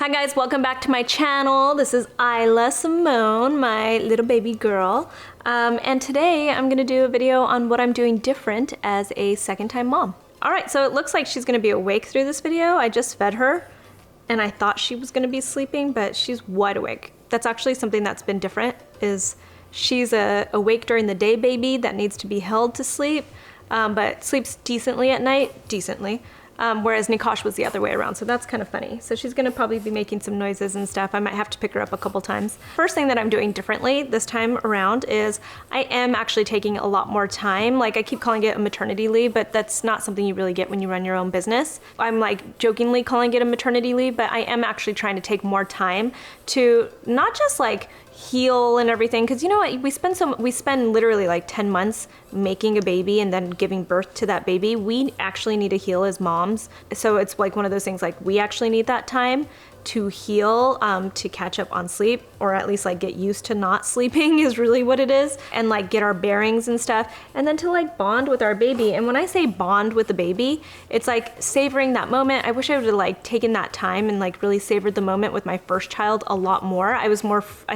Hi guys, welcome back to my channel. This is Isla Simone, my little baby girl. And today I'm gonna do a video on what I'm doing different as a second-time mom. All right, so it looks like she's gonna be awake through this video. I just fed her and I thought she was gonna be sleeping, but she's wide awake. That's actually something that's been different, is she's a awake during the day baby that needs to be held to sleep, but sleeps decently at night, whereas Nikosh was the other way around, so that's kind of funny. So she's gonna probably be making some noises and stuff. I might have to pick her up a couple times. First thing that I'm doing differently this time around is I am actually taking a lot more time. Like, I keep calling it a maternity leave, but that's not something you really get when you run your own business. I'm like jokingly calling it a maternity leave, but I am actually trying to take more time to not just like heal and everything, because you know what, we spend literally like 10 months making a baby and then giving birth to that baby. We actually need to heal as moms, so it's like one of those things, like we actually need that time to heal, to catch up on sleep, or at least like get used to not sleeping is really what it is, and like get our bearings and stuff, and then to like bond with our baby. And when I say bond with the baby, it's like savoring that moment. I wish I would have like taken that time and like really savored the moment with my first child a lot more. I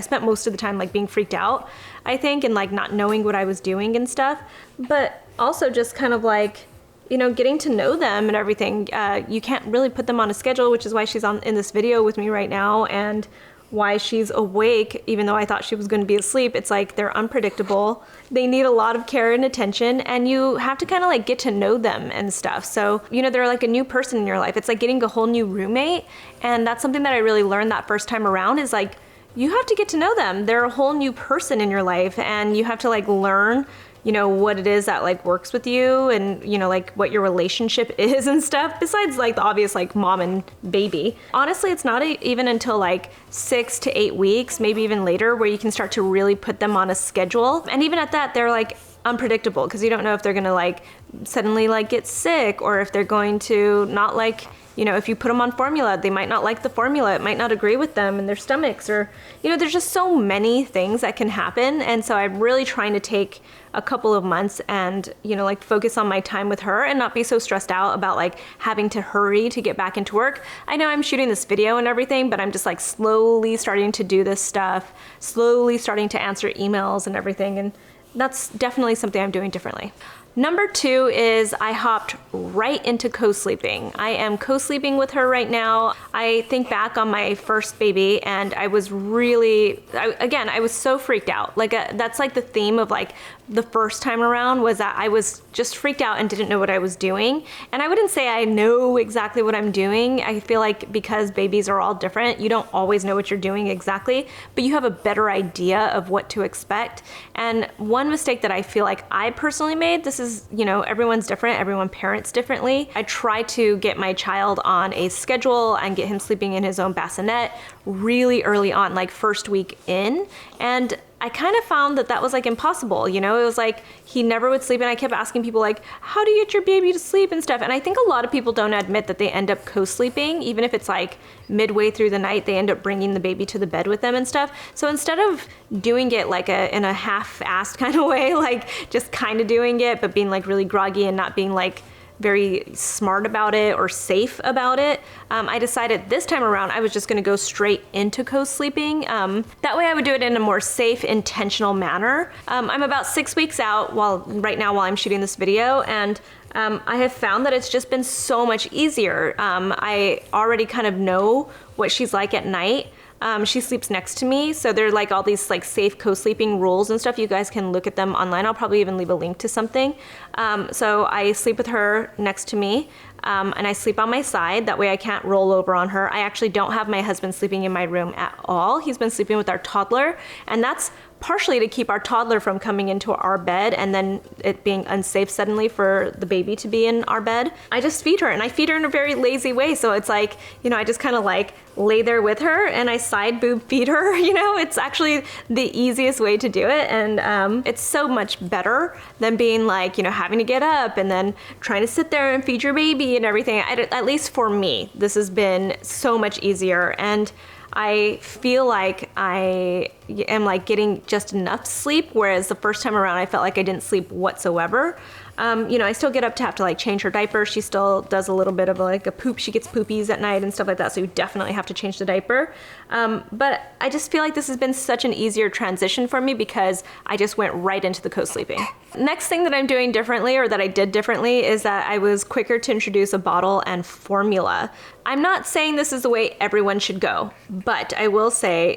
spent most of the time like being freaked out, I think, and like not knowing what I was doing and stuff, but also just kind of like, you know, getting to know them and everything. You can't really put them on a schedule, which is why she's in this video with me right now, and why she's awake, even though I thought she was going to be asleep. It's like they're unpredictable. They need a lot of care and attention, and you have to kind of like get to know them and stuff. So, you know, they're like a new person in your life. It's like getting a whole new roommate, and that's something that I really learned that first time around, is like, you have to get to know them. They're a whole new person in your life, and you have to like learn, you know, what it is that like works with you, and you know, like what your relationship is and stuff, besides like the obvious like mom and baby. Honestly, it's not even until like 6 to 8 weeks, maybe even later, where you can start to really put them on a schedule. And even at that, they're like unpredictable, because you don't know if they're gonna like suddenly like get sick, or if they're going to not like, you know, if you put them on formula, they might not like the formula. It might not agree with them and their stomachs, or, you know, there's just so many things that can happen. And so I'm really trying to take a couple of months and, you know, like focus on my time with her and not be so stressed out about like having to hurry to get back into work. I know I'm shooting this video and everything, but I'm just like slowly starting to do this stuff, slowly starting to answer emails and everything. And that's definitely something I'm doing differently. Number 2 is I hopped right into co-sleeping. I am co-sleeping with her right now. I think back on my first baby, and I was really, I was so freaked out. Like that's like the theme of like the first time around, was that I was just freaked out and didn't know what I was doing. And I wouldn't say I know exactly what I'm doing. I feel like because babies are all different, you don't always know what you're doing exactly, but you have a better idea of what to expect. And one mistake that I feel like I personally made, this is, you know, everyone's different, everyone parents differently. I try to get my child on a schedule and get him sleeping in his own bassinet really early on, like first week in. And I kind of found that that was like impossible, you know? It was like he never would sleep, and I kept asking people like, how do you get your baby to sleep and stuff? And I think a lot of people don't admit that they end up co-sleeping, even if it's like midway through the night, they end up bringing the baby to the bed with them and stuff. So instead of doing it like in a half-assed kind of way, like just kind of doing it, but being like really groggy and not being like very smart about it or safe about it, I decided this time around I was just gonna go straight into co-sleeping. That way I would do it in a more safe, intentional manner. I'm about 6 weeks out right now while I'm shooting this video, and I have found that it's just been so much easier. I already kind of know what she's like at night. She sleeps next to me, so there are like all these like safe co-sleeping rules and stuff. You guys can look at them online. I'll probably even leave a link to something. So I sleep with her next to me, and I sleep on my side. That way I can't roll over on her. I actually don't have my husband sleeping in my room at all. He's been sleeping with our toddler, and that's partially to keep our toddler from coming into our bed and then it being unsafe suddenly for the baby to be in our bed. I just feed her, and I feed her in a very lazy way. So it's like, you know, I just kind of like lay there with her and I side boob feed her, you know? It's actually the easiest way to do it. And it's so much better than being like, you know, having to get up and then trying to sit there and feed your baby and everything. At least for me, this has been so much easier. And I feel like I am like getting just enough sleep, whereas the first time around I felt like I didn't sleep whatsoever. You know, I still get up to have to like change her diaper. She still does a little bit of like a poop. She gets poopies at night and stuff like that. So you definitely have to change the diaper. But I just feel like this has been such an easier transition for me because I just went right into the co-sleeping. Next thing that I'm doing differently, or that I did differently, is that I was quicker to introduce a bottle and formula. I'm not saying this is the way everyone should go, but I will say,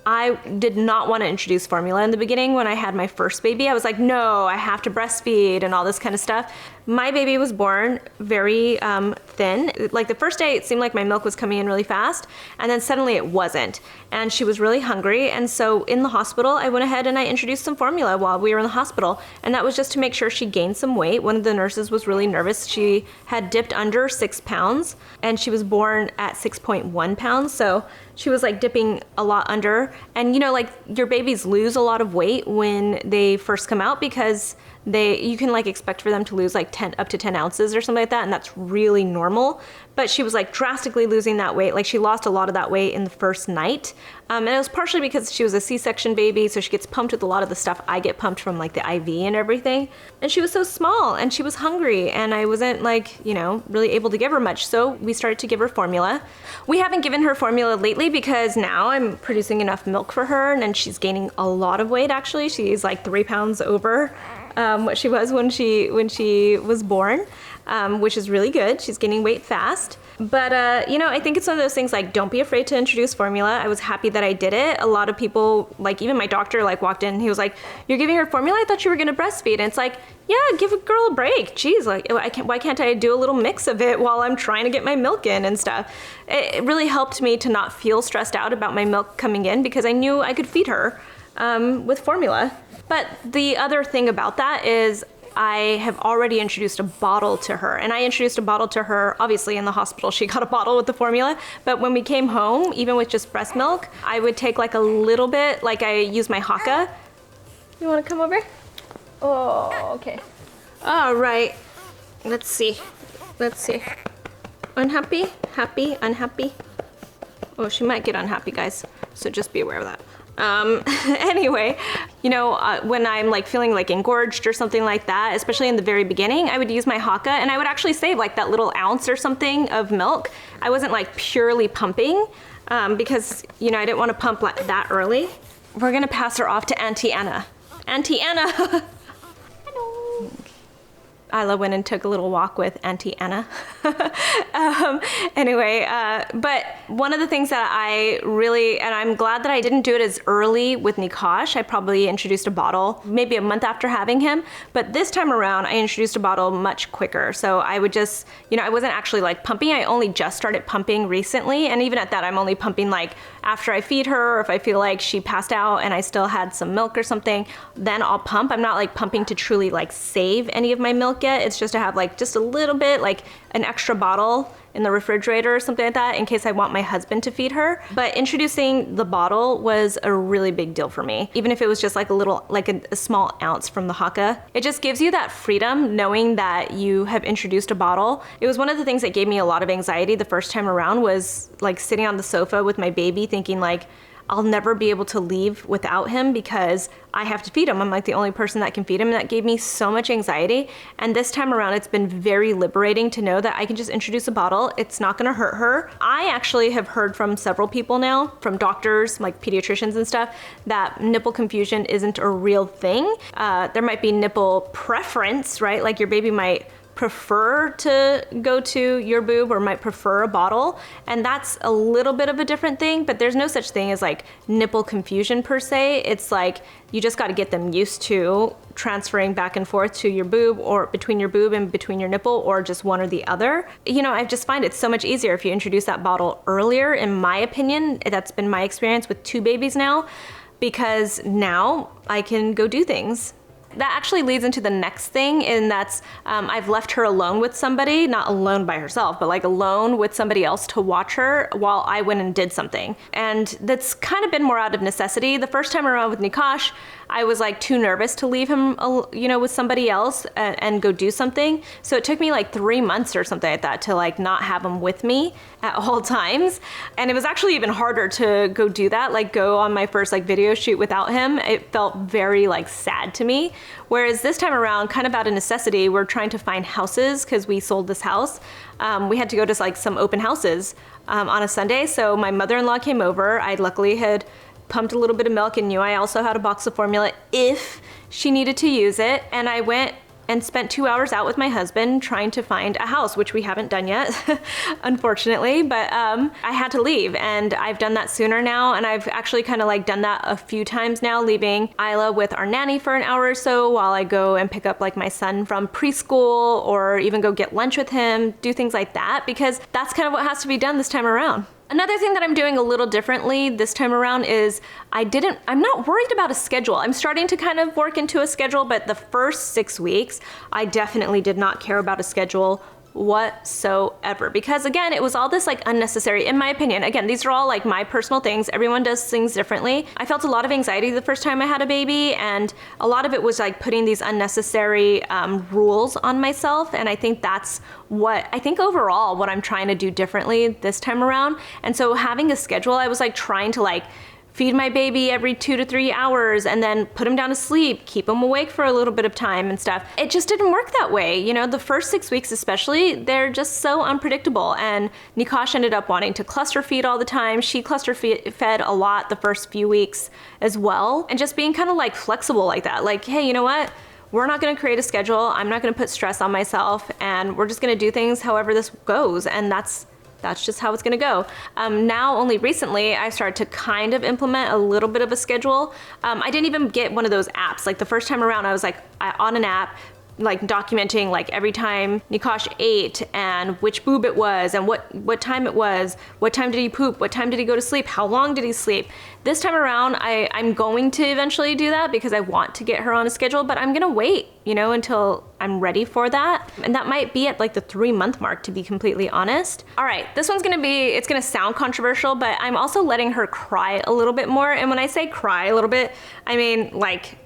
I did not want to introduce formula in the beginning when I had my first baby. I was like, no, I have to breastfeed and all this kind of stuff. My baby was born very thin. Like the first day, it seemed like my milk was coming in really fast, and then suddenly it wasn't. And she was really hungry, and so in the hospital, I went ahead and I introduced some formula while we were in the hospital, and that was just to make sure she gained some weight. One of the nurses was really nervous. She had dipped under 6 pounds, and she was born at 6.1 pounds, so she was like dipping a lot under. And you know, like your babies lose a lot of weight when they first come out because you can like expect for them to lose like up to 10 ounces or something like that, and that's really normal. But she was like drastically losing that weight. Like she lost a lot of that weight in the first night. And it was partially because she was a C-section baby, so she gets pumped with a lot of the stuff I get pumped from like the IV and everything. And she was so small and she was hungry, and I wasn't like, you know, really able to give her much. So we started to give her formula. We haven't given her formula lately because now I'm producing enough milk for her, and then she's gaining a lot of weight actually. She's like 3 pounds over what she was when she was born, which is really good. She's gaining weight fast. But, you know, I think it's one of those things like, don't be afraid to introduce formula. I was happy that I did it. A lot of people, like even my doctor, like walked in and he was like, you're giving her formula? I thought you were going to breastfeed. And it's like, yeah, give a girl a break. Jeez, like why can't I do a little mix of it while I'm trying to get my milk in and stuff? It really helped me to not feel stressed out about my milk coming in because I knew I could feed her with formula. But the other thing about that is I have already introduced a bottle to her, and I introduced a bottle to her, obviously in the hospital, she got a bottle with the formula, but when we came home, even with just breast milk, I would take like a little bit, like I use my Haka. You wanna come over? Oh, okay. All right, let's see. Unhappy, happy, unhappy. Oh, she might get unhappy, guys, so just be aware of that. Anyway, you know, when I'm like feeling like engorged or something like that, especially in the very beginning, I would use my Haka and I would actually save like that little ounce or something of milk. I wasn't like purely pumping because, you know, I didn't want to pump like that early. We're gonna pass her off to Auntie Anna. Auntie Anna! Hello! Isla went and took a little walk with Auntie Anna. Anyway, but one of the things that I really, and I'm glad that I didn't do it as early with Nikosh. I probably introduced a bottle maybe a month after having him, but this time around I introduced a bottle much quicker. So I would just, you know, I wasn't actually like pumping. I only just started pumping recently, and even at that I'm only pumping like after I feed her, or if I feel like she passed out and I still had some milk or something, then I'll pump. I'm not like pumping to truly like save any of my milk yet. It's just to have like just a little bit, like an extra bottle in the refrigerator or something like that in case I want my husband to feed her. But introducing the bottle was a really big deal for me. Even if it was just like a little, like a small ounce from the Haka. It just gives you that freedom knowing that you have introduced a bottle. It was one of the things that gave me a lot of anxiety the first time around, was like sitting on the sofa with my baby thinking like, I'll never be able to leave without him because I have to feed him. I'm like the only person that can feed him, and that gave me so much anxiety. And this time around, it's been very liberating to know that I can just introduce a bottle. It's not gonna hurt her. I actually have heard from several people now, from doctors, like pediatricians and stuff, that nipple confusion isn't a real thing. There might be nipple preference, right? Like your baby might prefer to go to your boob or might prefer a bottle, and that's a little bit of a different thing, but there's no such thing as like nipple confusion per se. It's like you just got to get them used to transferring back and forth to your boob, or between your boob and between your nipple, or just one or the other. You know, I just find it so much easier if you introduce that bottle earlier, in my opinion. That's been my experience with 2 babies now, because now I can go do things. That actually leads into the next thing, and that's I've left her alone with somebody, not alone by herself, but like alone with somebody else to watch her while I went and did something. And that's kind of been more out of necessity. The first time around with Nikosh, I was like too nervous to leave him, you know, with somebody else and go do something. So it took me like 3 months or something like that to like not have him with me at all times. And it was actually even harder to go do that, like go on my first like video shoot without him. It felt very like sad to me. Whereas this time around, kind of out of necessity, we're trying to find houses because we sold this house. We had to go to like some open houses on a Sunday. So my mother-in-law came over. I luckily had pumped a little bit of milk and knew I also had a box of formula if she needed to use it. And I went and spent 2 hours out with my husband trying to find a house, which we haven't done yet, unfortunately, but I had to leave, and I've done that sooner now, and I've actually kind of like done that a few times now, leaving Isla with our nanny for an hour or so while I go and pick up like my son from preschool, or even go get lunch with him, do things like that, because that's kind of what has to be done this time around. Another thing that I'm doing a little differently this time around is I'm not worried about a schedule. I'm starting to kind of work into a schedule, but the first 6 weeks, I definitely did not care about a schedule whatsoever, because again, it was all this like unnecessary, in my opinion. Again, these are all like my personal things. Everyone does things differently. I felt a lot of anxiety the first time I had a baby, and a lot of it was like putting these unnecessary rules on myself. And I think that's what overall what I'm trying to do differently this time around. And so having a schedule, I was like trying to like feed my baby every 2 to 3 hours and then put him down to sleep, keep him awake for a little bit of time and stuff. It just didn't work that way. You know, the first 6 weeks especially, they're just so unpredictable. And Nikosh ended up wanting to cluster feed all the time. She cluster fed a lot the first few weeks as well. And just being kind of like flexible like that. Like, hey, you know what? We're not gonna create a schedule. I'm not gonna put stress on myself, and we're just gonna do things however this goes. And that's just how it's gonna go. Now, only recently, I started to kind of implement a little bit of a schedule. I didn't even get one of those apps. Like the first time around, I was like on an app, like documenting like every time Nikosh ate and which boob it was and what time it was, what time did he poop, what time did he go to sleep, how long did he sleep. This time around, I'm going to eventually do that because I want to get her on a schedule, but I'm gonna wait, you know, until I'm ready for that. And that might be at like the 3-month mark, to be completely honest. All right, this one's it's gonna sound controversial, but I'm also letting her cry a little bit more. And when I say cry a little bit, I mean like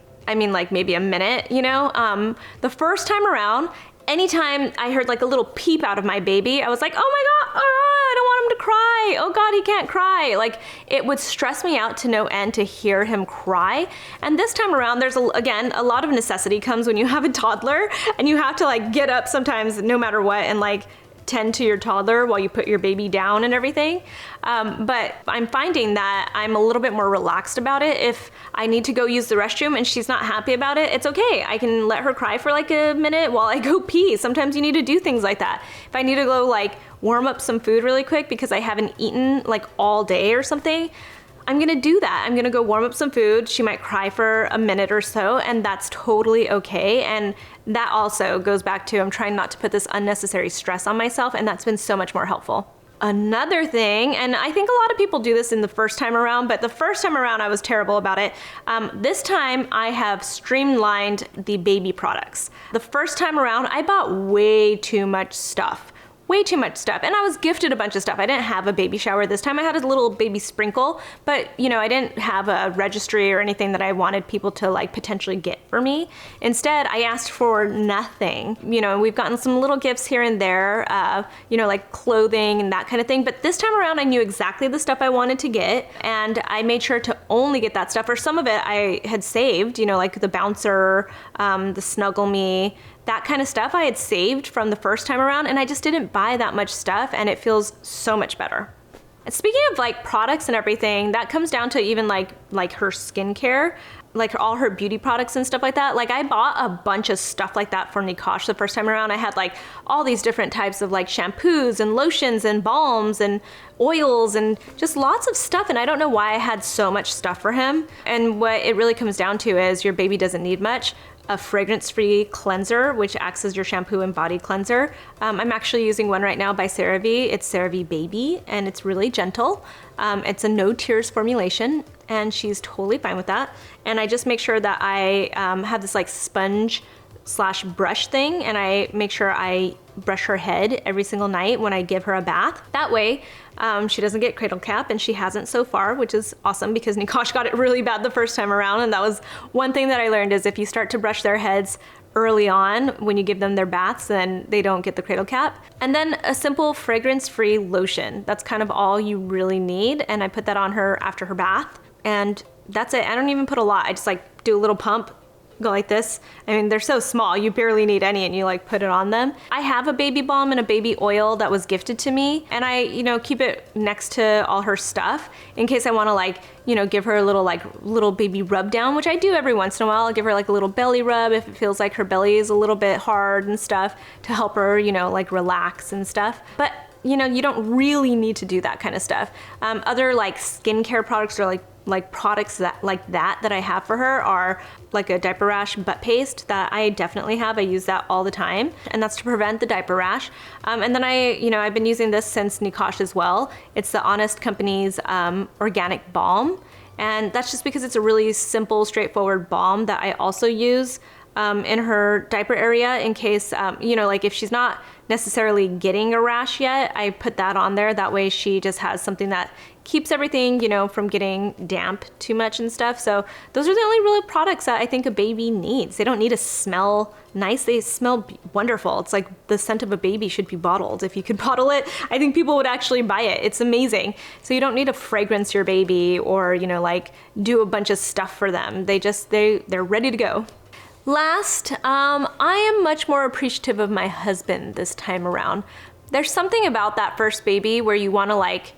maybe a minute, you know? The first time around, anytime I heard like a little peep out of my baby, I was like, oh my God, I don't want him to cry. Oh God, he can't cry. Like, it would stress me out to no end to hear him cry. And this time around, there's again, a lot of necessity comes when you have a toddler and you have to like get up sometimes no matter what and like tend to your toddler while you put your baby down and everything. But I'm finding that I'm a little bit more relaxed about it. If I need to go use the restroom and she's not happy about it, it's okay. I can let her cry for like a minute while I go pee. Sometimes you need to do things like that. If I need to go like warm up some food really quick because I haven't eaten like all day or something, I'm gonna do that. I'm gonna go warm up some food. She might cry for a minute or so, and that's totally okay. And that also goes back to I'm trying not to put this unnecessary stress on myself, and that's been so much more helpful. Another thing, and I think a lot of people do this in the first time around, but the first time around I was terrible about it. This time I have streamlined the baby products. The first time around I bought way too much stuff. And I was gifted a bunch of stuff. I didn't have a baby shower this time. I had a little baby sprinkle, but you know, I didn't have a registry or anything that I wanted people to like potentially get for me. Instead, I asked for nothing. You know, we've gotten some little gifts here and there, you know, like clothing and that kind of thing. But this time around, I knew exactly the stuff I wanted to get, and I made sure to only get that stuff, or some of it I had saved, you know, like the bouncer, the Snuggle Me, that kind of stuff I had saved from the first time around, and I just didn't buy that much stuff, and it feels so much better. And speaking of like products and everything, that comes down to even like her skincare, like all her beauty products and stuff like that. Like I bought a bunch of stuff like that for Nikosh the first time around. I had like all these different types of like shampoos and lotions and balms and oils and just lots of stuff. And I don't know why I had so much stuff for him. And what it really comes down to is your baby doesn't need much. A fragrance-free cleanser, which acts as your shampoo and body cleanser. I'm actually using one right now by CeraVe. It's CeraVe Baby, and it's really gentle. It's a no tears formulation, and she's totally fine with that. And I just make sure that I have this like sponge / brush thing, and I make sure I brush her head every single night when I give her a bath. That way, she doesn't get cradle cap, and she hasn't so far, which is awesome because Nikosh got it really bad the first time around. And that was one thing that I learned, is if you start to brush their heads early on when you give them their baths, then they don't get the cradle cap. And then a simple fragrance-free lotion. That's kind of all you really need. And I put that on her after her bath, and that's it. I don't even put a lot. I just like do a little pump, go like this. I mean, they're so small, you barely need any, and you like put it on them. I have a baby balm and a baby oil that was gifted to me, and I, you know, keep it next to all her stuff in case I wanna like, you know, give her a little baby rub down, which I do every once in a while. I'll give her like a little belly rub if it feels like her belly is a little bit hard and stuff, to help her, you know, like relax and stuff. But you know, you don't really need to do that kind of stuff. Other like skincare products, or like products that I have for her, are like a diaper rash butt paste that I definitely have. I use that all the time, and that's to prevent the diaper rash. And then I've been using this since Nikosh as well. It's the Honest Company's organic balm, and that's just because it's a really simple, straightforward balm that I also use in her diaper area in case, you know, like if she's not necessarily getting a rash yet, I put that on there. That way she just has something that keeps everything, you know, from getting damp too much and stuff. So those are the only real products that I think a baby needs. They don't need to smell nice. They smell wonderful. It's like the scent of a baby should be bottled. If you could bottle it, I think people would actually buy it. It's amazing. So you don't need to fragrance your baby or, you know, like do a bunch of stuff for them. They're ready to go. Last, I am much more appreciative of my husband this time around. There's something about that first baby where you want to like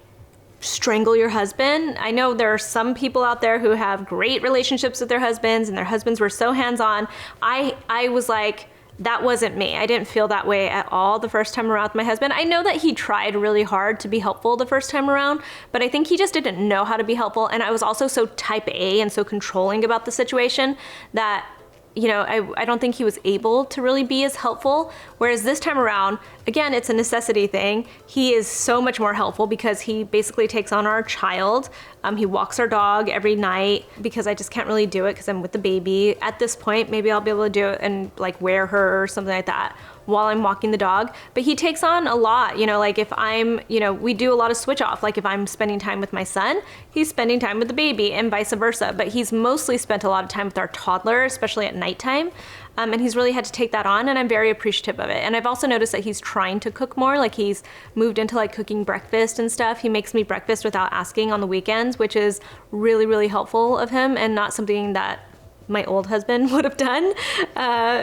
strangle your husband. I know there are some people out there who have great relationships with their husbands, and their husbands were so hands-on. I was like, that wasn't me. I didn't feel that way at all the first time around with my husband. I know that he tried really hard to be helpful the first time around, but I think he just didn't know how to be helpful. And I was also so type A and so controlling about the situation that, you know, I don't think he was able to really be as helpful. Whereas this time around, again, it's a necessity thing. He is so much more helpful because he basically takes on our child. He walks our dog every night because I just can't really do it because I'm with the baby. At this point, maybe I'll be able to do it and like wear her or something like that while I'm walking the dog. But he takes on a lot, you know, like if I'm, you know, we do a lot of switch off. Like if I'm spending time with my son, he's spending time with the baby and vice versa. But he's mostly spent a lot of time with our toddler, especially at nighttime. And he's really had to take that on, and I'm very appreciative of it. And I've also noticed that he's trying to cook more. Like he's moved into like cooking breakfast and stuff. He makes me breakfast without asking on the weekends, which is really, really helpful of him, and not something that my old husband would have done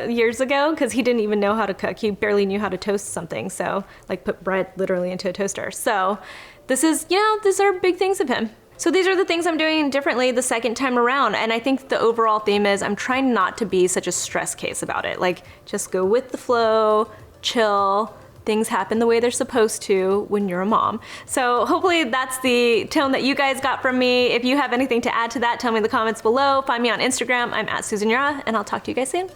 years ago, because he didn't even know how to cook. He barely knew how to toast something. So like put bread literally into a toaster. So this is, you know, these are big things of him. So these are the things I'm doing differently the second time around. And I think the overall theme is I'm trying not to be such a stress case about it. Like just go with the flow, chill. Things happen the way they're supposed to when you're a mom. So hopefully that's the tone that you guys got from me. If you have anything to add to that, tell me in the comments below. Find me on Instagram. I'm at Susan Yara, and I'll talk to you guys soon.